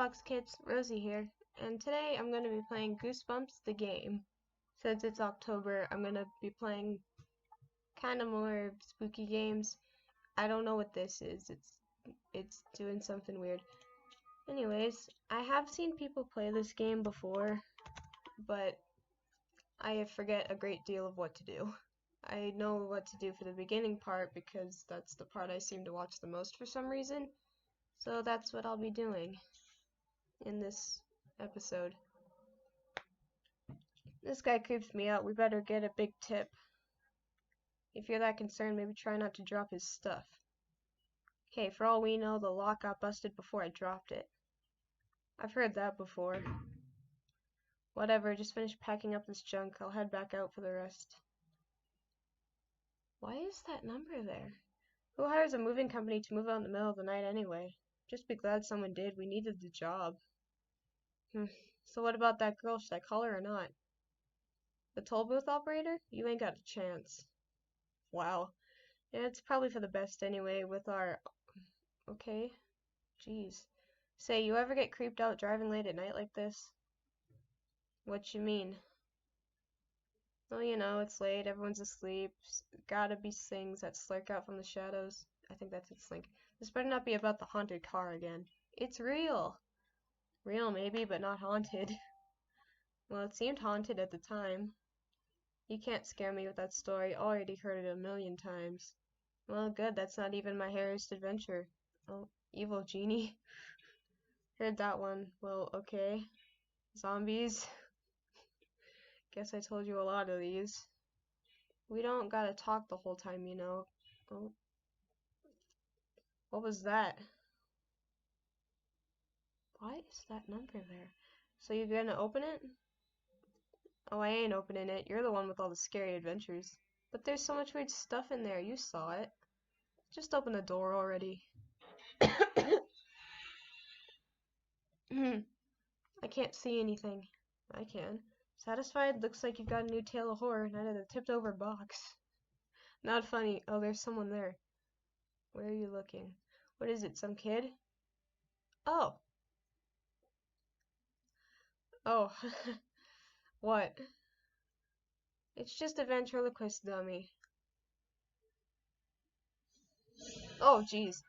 Roblox kids, Rosie here, and today I'm going to be playing Goosebumps the game. Since it's October, I'm going to be playing kind of more spooky games. I don't know what this is. It's doing something weird. Anyways, I have seen people play this game before, but I forget a great deal of what to do. I know what to do for the beginning part because that's the part I seem to watch the most for some reason. So that's what I'll be doing in this episode. This guy creeps me out. We better get a big tip. If you're that concerned, maybe try not to drop his stuff. Okay, for all we know, the lock got busted before I dropped it. I've heard that before. Whatever, just finish packing up this junk. I'll head back out for the rest. Why is that number there? Who hires a moving company to move out in the middle of the night anyway? Just be glad someone did. We needed the job. So what about that girl? Should I call her or not? The toll booth operator? You ain't got a chance. Wow. Yeah, it's probably for the best anyway with our... Okay. Jeez. Say, you ever get creeped out driving late at night like this? What you mean? Well, you know, it's late, everyone's asleep. Gotta be things that slurk out from the shadows. I think that's its link. This better not be about the haunted car again. It's real! Real maybe, but not haunted. Well, it seemed haunted at the time. You can't scare me with that story. Already heard it a million times. Well, good. That's not even my hairiest adventure. Oh, evil genie. Heard that one. Well, okay. Zombies. Guess I told you a lot of these. We don't gotta talk the whole time, you know. Oh. What was that? Why is that number there? So you're gonna open it? Oh, I ain't opening it. You're the one with all the scary adventures. But there's so much weird stuff in there. You saw it. Just open the door already. I can't see anything. I can. Satisfied? Looks like you've got a new tale of horror, not in a tipped over box. Not funny. Oh, there's someone there. Where are you looking? What is it, some kid? Oh. Oh. What? It's just a ventriloquist dummy. Oh, jeez.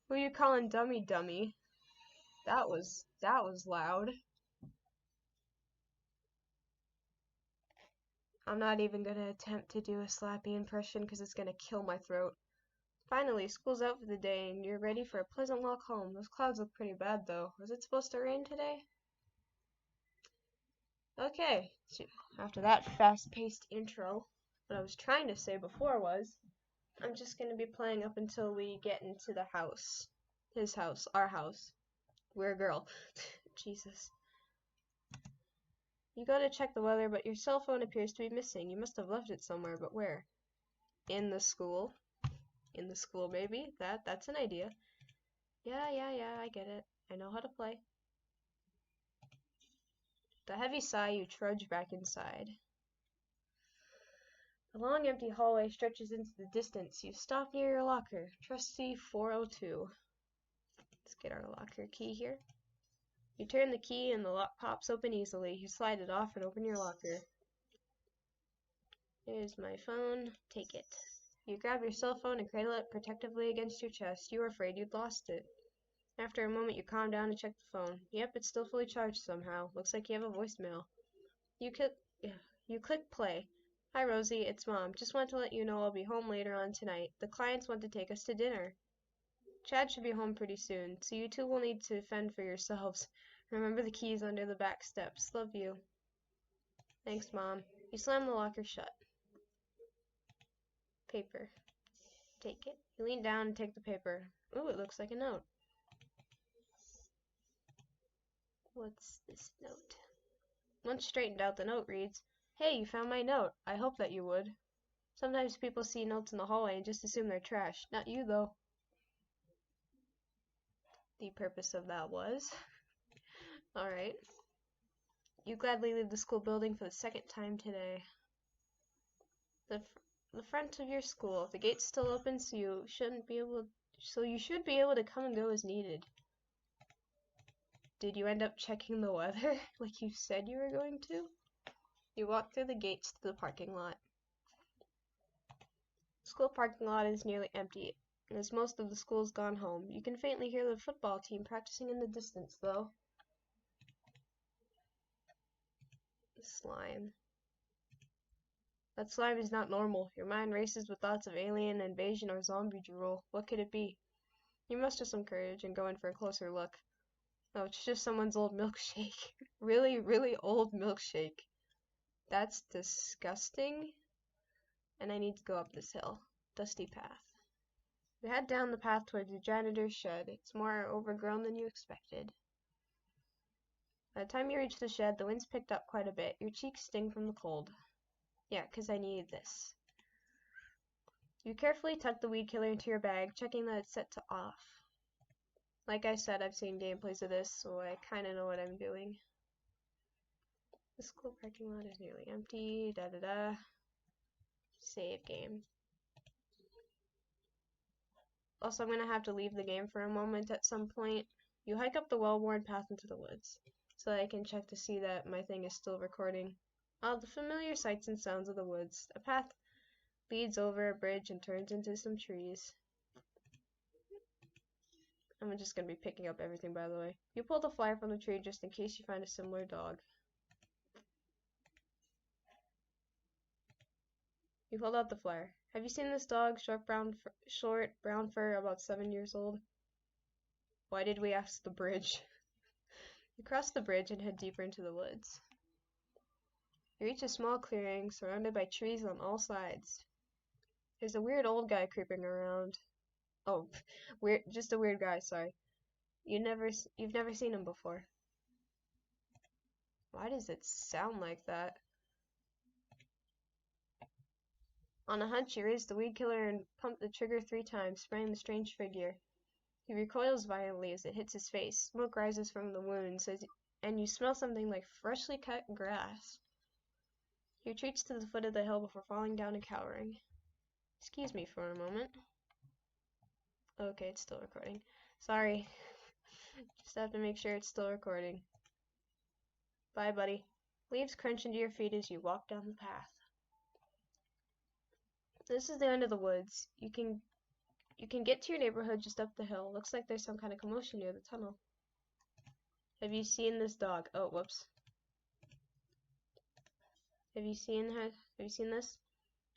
Who are you calling dummy? That was loud. I'm not even gonna attempt to do a Slappy impression because it's gonna kill my throat. Finally, school's out for the day and you're ready for a pleasant walk home. Those clouds look pretty bad though. Was it supposed to rain today? Okay, so after that fast-paced intro, what I was trying to say before was, I'm just gonna be playing up until we get into the house. His house, our house. We're a girl. Jesus. You go to check the weather, but your cell phone appears to be missing. You must have left it somewhere, but where? In the school. In the school, maybe? That's an idea. Yeah, I get it. I know how to play. With a heavy sigh, you trudge back inside. The long, empty hallway stretches into the distance. You stop near your locker. Trustee 402. Let's get our locker key here. You turn the key and the lock pops open easily. You slide it off and open your locker. Here's my phone. Take it. You grab your cell phone and cradle it protectively against your chest. You were afraid you'd lost it. After a moment, you calm down and check the phone. Yep, it's still fully charged somehow. Looks like you have a voicemail. You click play. Hi, Rosie. It's Mom. Just want to let you know I'll be home later on tonight. The clients want to take us to dinner. Chad should be home pretty soon, so you two will need to fend for yourselves. Remember the keys under the back steps. Love you. Thanks, Mom. You slam the locker shut. Paper. Take it. You lean down and take the paper. Ooh, it looks like a note. What's this note? Once straightened out, the note reads, Hey, you found my note. I hope that you would. Sometimes people see notes in the hallway and just assume they're trash. Not you, though. The purpose of that was... Alright. You gladly leave the school building for the second time today. The front of your school. The gate's still open, so you should be able to come and go as needed. Did you end up checking the weather like you said you were going to? You walk through the gates to the parking lot. The school parking lot is nearly empty, and as most of the school's gone home, you can faintly hear the football team practicing in the distance, though. Slime. That slime is not normal. Your mind races with thoughts of alien invasion or zombie drool. What could it be? You muster some courage and go in for a closer look. Oh, it's just someone's old milkshake. Really, really old milkshake. That's disgusting. And I need to go up this hill. Dusty path. You head down the path towards the janitor's shed. It's more overgrown than you expected. By the time you reach the shed, the wind's picked up quite a bit. Your cheeks sting from the cold. Yeah, 'cause I need this. You carefully tuck the weed killer into your bag, checking that it's set to off. Like I said, I've seen gameplays of this, so I kinda know what I'm doing. The school parking lot is nearly empty. Da-da-da. Save game. Also, I'm gonna have to leave the game for a moment at some point. You hike up the well-worn path into the woods, so I can check to see that my thing is still recording. All the familiar sights and sounds of the woods. A path leads over a bridge and turns into some trees. I'm just gonna be picking up everything, by the way. You pull the flyer from the tree just in case you find a similar dog. You pulled out the flyer. Have you seen this dog? Short brown fur, about 7 years old. Why did we ask the bridge? You cross the bridge and head deeper into the woods. You reach a small clearing surrounded by trees on all sides. There's a weird old guy creeping around. Oh, just a weird guy, sorry. You've never seen him before. Why does it sound like that? On a hunch, you raise the weed killer and pump the trigger 3 times, spraying the strange figure. He recoils violently as it hits his face. Smoke rises from the wounds, and you smell something like freshly cut grass. He retreats to the foot of the hill before falling down and cowering. Excuse me for a moment. Okay, it's still recording. Sorry. Just have to make sure it's still recording. Bye, buddy. Leaves crunch into your feet as you walk down the path. This is the end of the woods. You can get to your neighborhood just up the hill. Looks like there's some kind of commotion near the tunnel. Have you seen this dog? Oh, whoops. Have you seen this?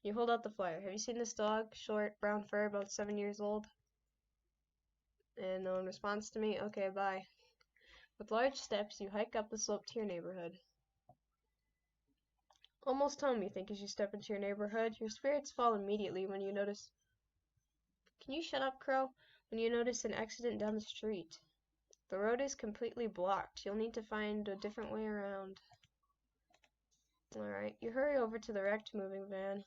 You hold out the flyer. Have you seen this dog? Short, brown fur, about 7 years old. And no one responds to me. Okay, bye. With large steps, you hike up the slope to your neighborhood. Almost home, you think, as you step into your neighborhood. Your spirits fall immediately when you notice... Can you shut up, Crow? When you notice an accident down the street. The road is completely blocked. You'll need to find a different way around. Alright, you hurry over to the wrecked moving van.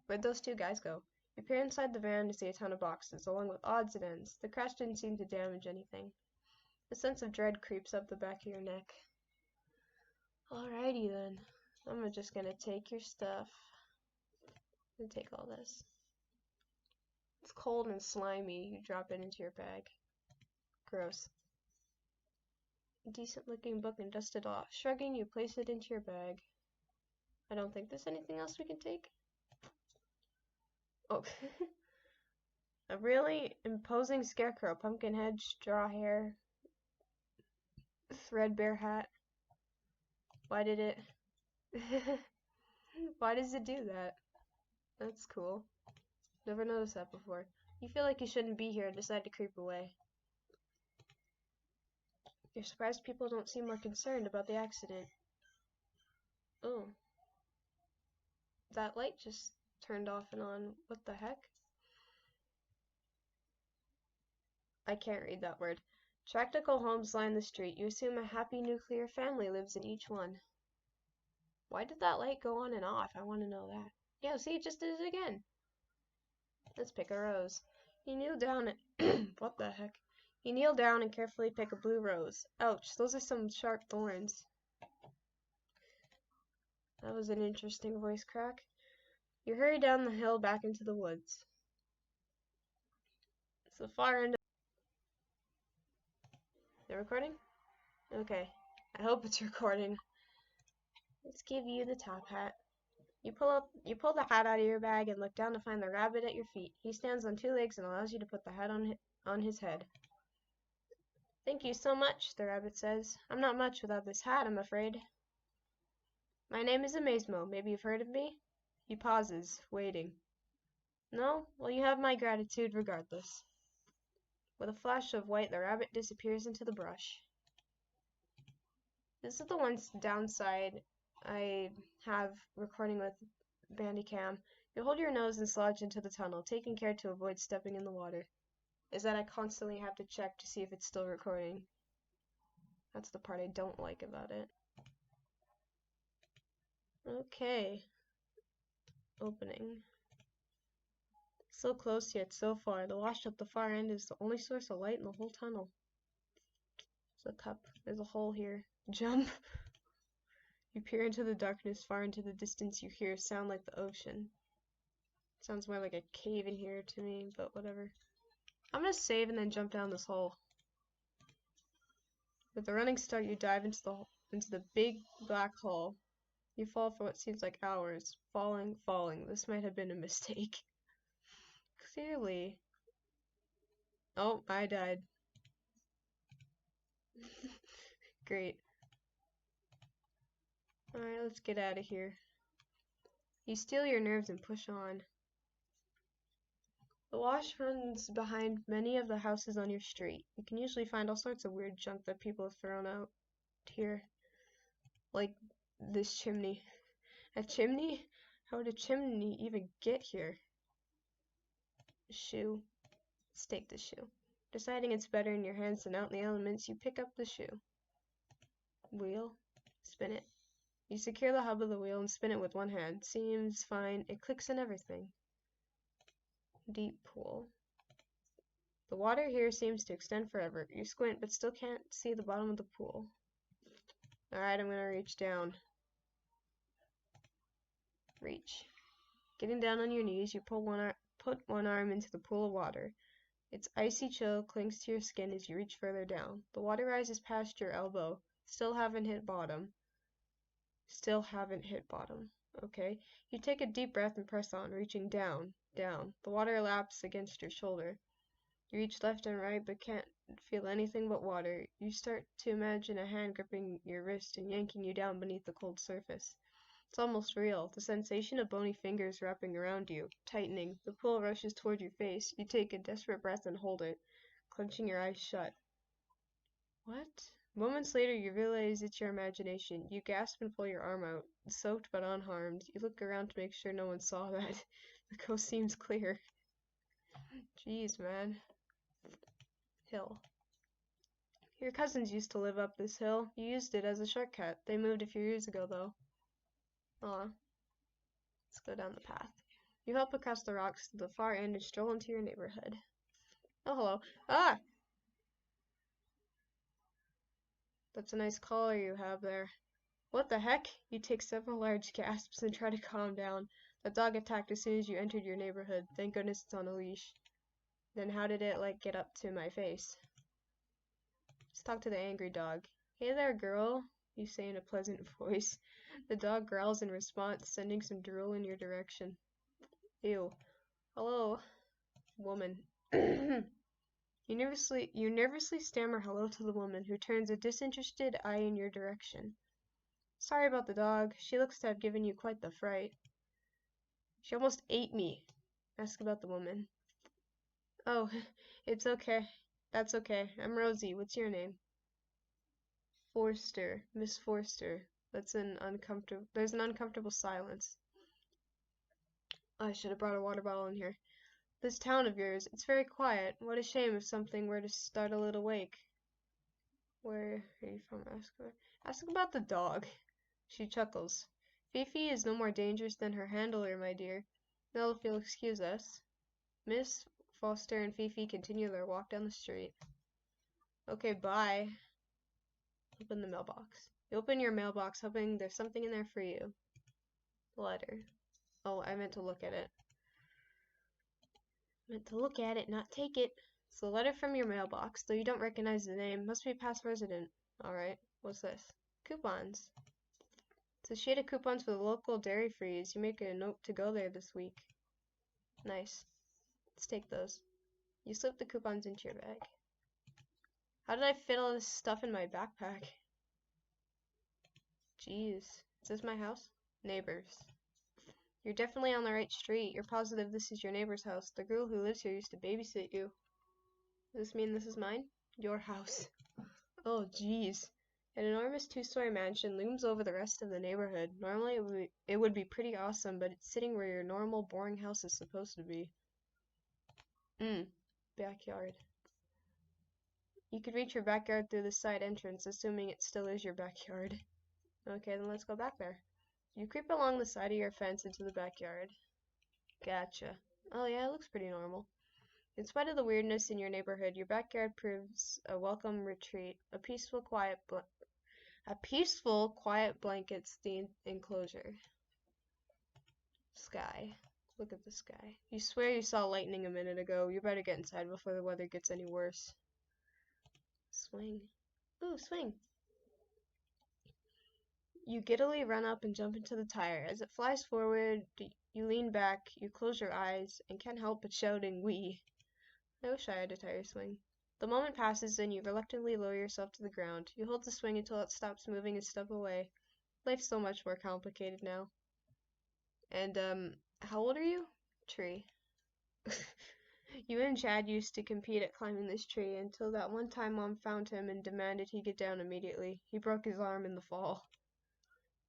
Where'd those 2 guys go? You peer inside the van to see a ton of boxes, along with odds and ends. The crash didn't seem to damage anything. A sense of dread creeps up the back of your neck. Alrighty then. I'm just gonna take your stuff. And take all this. It's cold and slimy. You drop it into your bag. Gross. A decent looking book and dust it off. Shrugging, you place it into your bag. I don't think there's anything else we can take. Oh. A really imposing scarecrow. Pumpkin head, straw hair, threadbare hat. Why did it... Why does it do that? That's cool. Never noticed that before. You feel like you shouldn't be here and decide to creep away. You're surprised people don't seem more concerned about the accident. Oh. That light just turned off and on. What the heck? I can't read that word. Practical homes line the street. You assume a happy nuclear family lives in each one. Why did that light go on and off? I want to know that. Yeah, see, it just did it again. Let's pick a rose. You kneel down and... What the heck? You kneel down and carefully pick a blue rose. Ouch, those are some sharp thorns. That was an interesting voice crack. You hurry down the hill back into the woods. It's the far end of... They're recording? Okay, I hope it's recording. Let's give you the top hat. You pull the hat out of your bag and look down to find the rabbit at your feet. He stands on two legs and allows you to put the hat on his head. Thank you so much, the rabbit says. I'm not much without this hat, I'm afraid. My name is Amazemo. Maybe you've heard of me? He pauses, waiting. No? Well, you have my gratitude regardless. With a flash of white, the rabbit disappears into the brush. This is the one downside I have recording with Bandicam. You hold your nose and sludge into the tunnel, taking care to avoid stepping in the water. Is that I constantly have to check to see if it's still recording. That's the part I don't like about it. Okay. Opening. So close yet so far. The wash at the far end is the only source of light in the whole tunnel. There's a cup. There's a hole here. Jump! You peer into the darkness. Far into the distance you hear a sound like the ocean. Sounds more like a cave in here to me, but whatever. I'm gonna save and then jump down this hole. With a running start, you dive into the big black hole. You fall for what seems like hours. Falling, falling. This might have been a mistake. Clearly. Oh, I died. Great. Alright, let's get out of here. You steel your nerves and push on. The wash runs behind many of the houses on your street. You can usually find all sorts of weird junk that people have thrown out here. Like this chimney. A chimney? How would a chimney even get here? Shoe. Let's take the shoe. Deciding it's better in your hands than out in the elements, you pick up the shoe. Wheel. Spin it. You secure the hub of the wheel and spin it with one hand. Seems fine. It clicks and everything. Deep pool. The water here seems to extend forever. You squint but still can't see the bottom of the pool. Alright, I'm gonna reach down. Reach. Getting down on your knees, you put one arm into the pool of water. Its icy chill clings to your skin as you reach further down. The water rises past your elbow. Still haven't hit bottom. Still haven't hit bottom. Okay. You take a deep breath and press on, reaching down, down. The water laps against your shoulder. You reach left and right but can't feel anything but water. You start to imagine a hand gripping your wrist and yanking you down beneath the cold surface. It's almost real. The sensation of bony fingers wrapping around you, tightening. The pool rushes toward your face. You take a desperate breath and hold it, clenching your eyes shut. What? Moments later, you realize it's your imagination. You gasp and pull your arm out, soaked but unharmed. You look around to make sure no one saw that. The coast seems clear. Jeez, man. Hill. Your cousins used to live up this hill. You used it as a shortcut. They moved a few years ago, though. Aw. Let's go down the path. You hop across the rocks to the far end and stroll into your neighborhood. Oh, hello. Ah! That's a nice collar you have there. What the heck? You take several large gasps and try to calm down. The dog attacked as soon as you entered your neighborhood. Thank goodness it's on a leash. Then how did it, like, get up to my face? Let's talk to the angry dog. Hey there, girl, you say in a pleasant voice. The dog growls in response, sending some drool in your direction. Ew. Hello, woman. You nervously stammer hello to the woman, who turns a disinterested eye in your direction. Sorry about the dog. She looks to have given you quite the fright. She almost ate me. Ask about the woman. Oh, it's okay. That's okay. I'm Rosie. What's your name? Forster. Miss Forster. There's an uncomfortable silence. I should have brought a water bottle in here. This town of yours, it's very quiet. What a shame if something were to startle it awake. Where are you from? Ask about the dog. She chuckles. Fifi is no more dangerous than her handler, my dear. Now, if you'll excuse us. Miss Foster and Fifi continue their walk down the street. Okay, bye. Open the mailbox. You open your mailbox, hoping there's something in there for you. Letter. Oh, I meant to look at it. Not take it. It's a letter from your mailbox, though you don't recognize the name. Must be a past resident. Alright. What's this? Coupons. It's a sheet of coupons for the local dairy freeze. You make a note to go there this week. Nice. Let's take those. You slip the coupons into your bag. How did I fit all this stuff in my backpack? Jeez. Is this my house? Neighbors. You're definitely on the right street. You're positive this is your neighbor's house. The girl who lives here used to babysit you. Does this mean this is mine? Your house. Oh, jeez. An enormous two-story mansion looms over the rest of the neighborhood. Normally it would be pretty awesome, but it's sitting where your normal, boring house is supposed to be. Backyard. You could reach your backyard through the side entrance, assuming it still is your backyard. Okay, then let's go back there. You creep along the side of your fence into the backyard. Gotcha. Oh yeah, it looks pretty normal. In spite of the weirdness in your neighborhood, your backyard proves a welcome retreat. A peaceful, quiet blankets the enclosure. Sky. Look at the sky. You swear you saw lightning a minute ago. You better get inside before the weather gets any worse. Swing. Ooh, swing. You giddily run up and jump into the tire. As it flies forward, you lean back, you close your eyes, and can't help but shouting, "Wee!" I wish I had a tire swing. The moment passes and you reluctantly lower yourself to the ground. You hold the swing until it stops moving and step away. Life's so much more complicated now. And, how old are you? Tree. You and Chad used to compete at climbing this tree until that one time Mom found him and demanded he get down immediately. He broke his arm in the fall.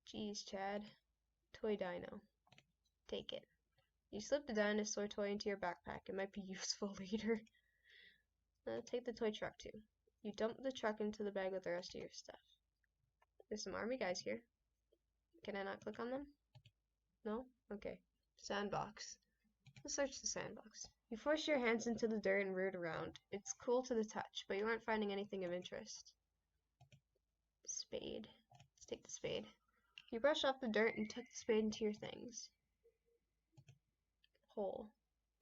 Jeez, Chad. Toy dino. Take it. You slip the dinosaur toy into your backpack. It might be useful later. Take the toy truck too. You dump the truck into the bag with the rest of your stuff. There's some army guys here. Can I not click on them? No? Okay. Sandbox. Let's search the sandbox. You force your hands into the dirt and root around. It's cool to the touch, but you aren't finding anything of interest. Spade. Let's take the spade. You brush off the dirt and tuck the spade into your things. Hole.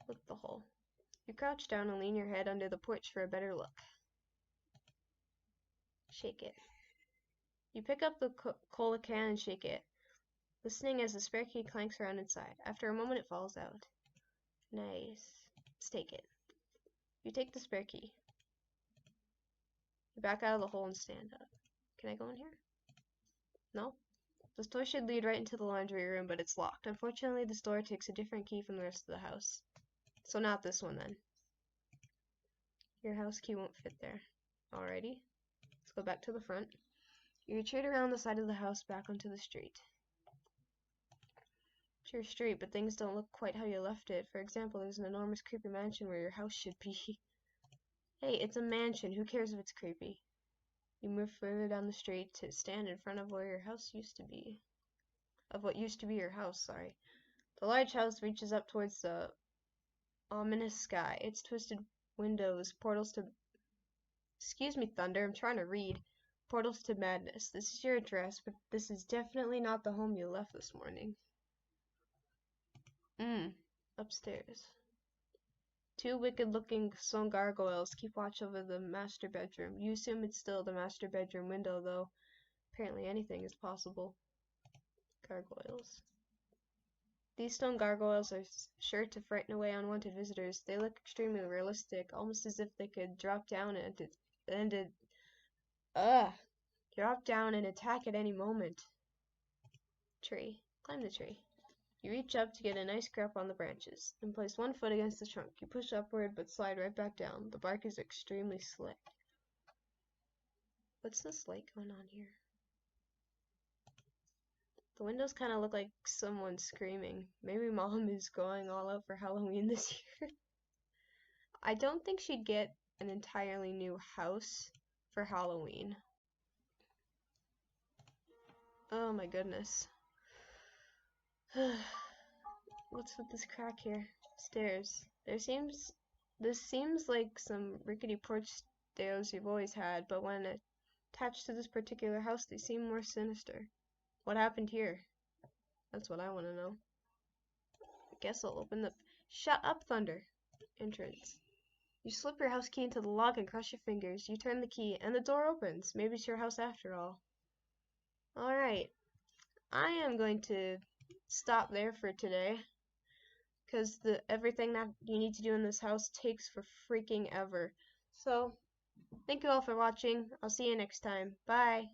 Look at the hole. You crouch down and lean your head under the porch for a better look. Shake it. You pick up the cola can and shake it, listening as the spare key clanks around inside. After a moment, it falls out. Nice. Let's take it. You take the spare key. You back out of the hole and stand up. Can I go in here? No? This door should lead right into the laundry room, but it's locked. Unfortunately, this door takes a different key from the rest of the house. So not this one, then. Your house key won't fit there. Alrighty. Let's go back to the front. You retreat around the side of the house back onto the street. It's your street, but things don't look quite how you left it. For example, there's an enormous creepy mansion where your house should be. Hey, it's a mansion. Who cares if it's creepy? You move further down the street to stand in front of where your house used to be. Of what used to be your house, sorry. The large house reaches up towards the ominous sky. Its twisted windows, portals to... Excuse me, Thunder, I'm trying to read. Portals to madness. This is your address, but this is definitely not the home you left this morning. Upstairs. Two wicked-looking stone gargoyles keep watch over the master bedroom. You assume it's still the master bedroom window, though apparently anything is possible. Gargoyles. These stone gargoyles are sure to frighten away unwanted visitors. They look extremely realistic, almost as if they could drop down and attack at any moment. Tree. Climb the tree. You reach up to get a nice grip on the branches, and place one foot against the trunk. You push upward, but slide right back down. The bark is extremely slick. What's this light going on here? The windows kind of look like someone screaming. Maybe Mom is going all out for Halloween this year. I don't think she'd get an entirely new house for Halloween. Oh my goodness. What's with this crack here? Stairs. This seems like some rickety porch stairs you've always had, but when attached to this particular house, they seem more sinister. What happened here? That's what I want to know. I guess I'll open the... Shut up, Thunder! Entrance. You slip your house key into the lock and cross your fingers. You turn the key, and the door opens. Maybe it's your house after all. Alright, I am going to stop there for today, because everything that you need to do in this house takes for freaking ever. So, thank you all for watching. I'll see you next time. Bye!